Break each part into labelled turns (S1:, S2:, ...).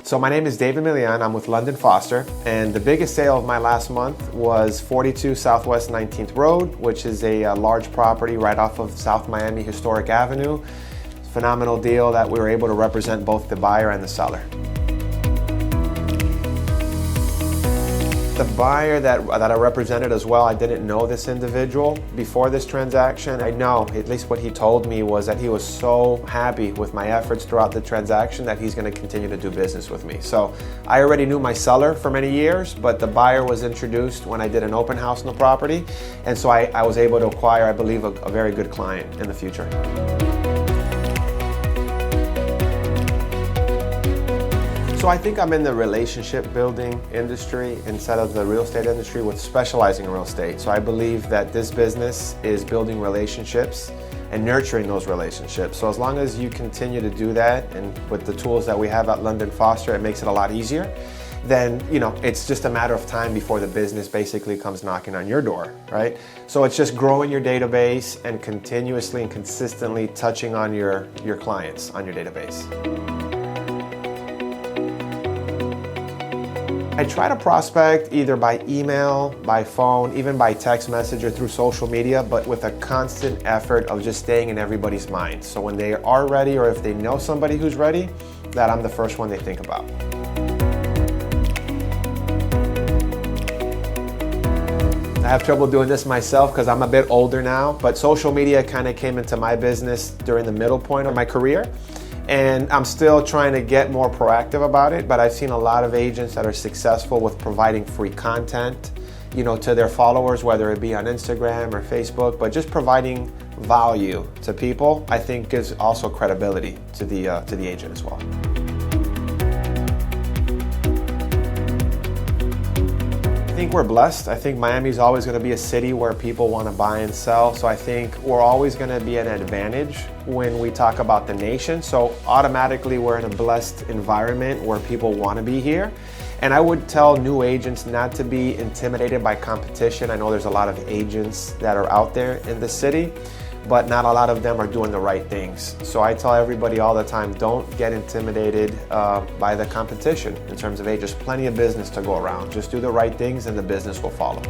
S1: So my name is David Milian. I'm with London Foster, and the biggest sale of my last month was 42 Southwest 19th Road, which is a large property right off of South Miami Historic Avenue. Phenomenal deal that we were able to represent both the buyer and the seller. The buyer that I represented as well, I didn't know this individual before this transaction. I know, at least what he told me, was that he was so happy with my efforts throughout the transaction that he's going to continue to do business with me. So I already knew my seller for many years, but the buyer was introduced when I did an open house on the property. And so I was able to acquire, I believe, a very good client in the future. So I think I'm in the relationship building industry instead of the real estate industry, with specializing in real estate. So I believe that this business is building relationships and nurturing those relationships. So as long as you continue to do that, and with the tools that we have at London Foster, it makes it a lot easier. Then, it's just a matter of time before the business basically comes knocking on your door, right? So it's just growing your database and continuously and consistently touching on your clients on your database. I try to prospect either by email, by phone, even by text message or through social media, but with a constant effort of just staying in everybody's mind. So when they are ready, or if they know somebody who's ready, that I'm the first one they think about. I have trouble doing this myself because I'm a bit older now, but social media kind of came into my business during the middle point of my career. And I'm still trying to get more proactive about it, but I've seen a lot of agents that are successful with providing free content, to their followers, whether it be on Instagram or Facebook, but just providing value to people, I think gives also credibility to the agent as well. I think we're blessed. I think Miami is always going to be a city where people want to buy and sell. So I think we're always going to be an advantage when we talk about the nation. So automatically we're in a blessed environment where people want to be here. And I would tell new agents not to be intimidated by competition. I know there's a lot of agents that are out there in the city, but not a lot of them are doing the right things. So I tell everybody all the time, don't get intimidated by the competition in terms of, hey, there's plenty of business to go around. Just do the right things and the business will follow.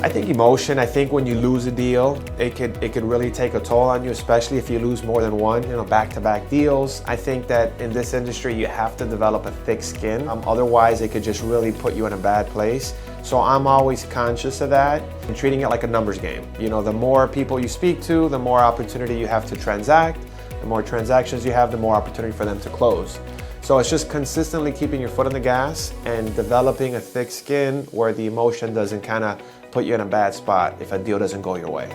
S1: I think emotion. I think when you lose a deal, it could really take a toll on you, especially if you lose more than one, back-to-back deals. I think that in this industry, you have to develop a thick skin. Otherwise, it could just really put you in a bad place. So I'm always conscious of that and treating it like a numbers game. The more people you speak to, the more opportunity you have to transact. The more transactions you have, the more opportunity for them to close. So it's just consistently keeping your foot on the gas and developing a thick skin where the emotion doesn't kind of put you in a bad spot if a deal doesn't go your way.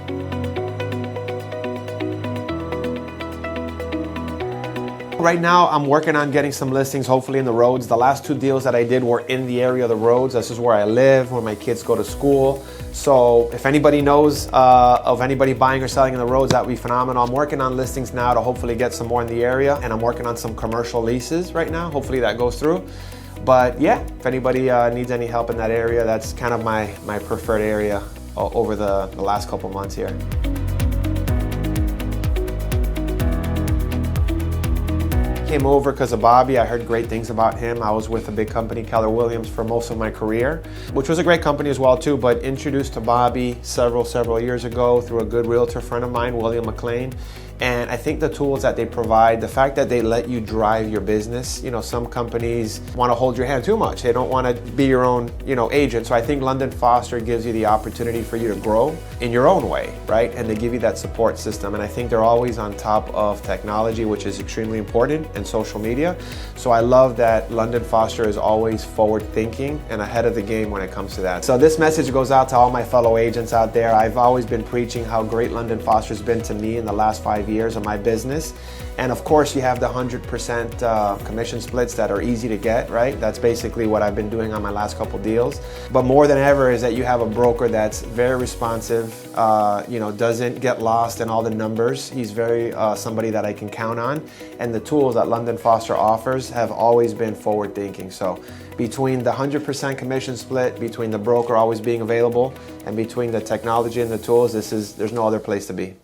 S1: Right now, I'm working on getting some listings, hopefully in the roads. The last two deals that I did were in the area of the roads. This is where I live, where my kids go to school. So if anybody knows of anybody buying or selling in the roads, that would be phenomenal. I'm working on listings now to hopefully get some more in the area, and I'm working on some commercial leases right now. Hopefully that goes through. But yeah, if anybody needs any help in that area, that's kind of my preferred area over the last couple months here. Came over because of Bobby. I heard great things about him. I was with a big company, Keller Williams, for most of my career, which was a great company as well too, but introduced to Bobby several years ago through a good realtor friend of mine, William McLean. And I think the tools that they provide, the fact that they let you drive your business, some companies want to hold your hand too much. They don't want to be your own, agent. So I think London Foster gives you the opportunity for you to grow in your own way, right? And they give you that support system. And I think they're always on top of technology, which is extremely important, and social media. So I love that London Foster is always forward thinking and ahead of the game when it comes to that. So this message goes out to all my fellow agents out there. I've always been preaching how great London Foster's been to me in the last 5 years of my business. And of course, you have the 100% commission splits that are easy to get, right? That's basically what I've been doing on my last couple deals. But more than ever is that you have a broker that's very responsive, doesn't get lost in all the numbers. He's very somebody that I can count on. And the tools that London Foster offers have always been forward thinking. So between the 100% commission split, between the broker always being available, and between the technology and the tools, there's no other place to be.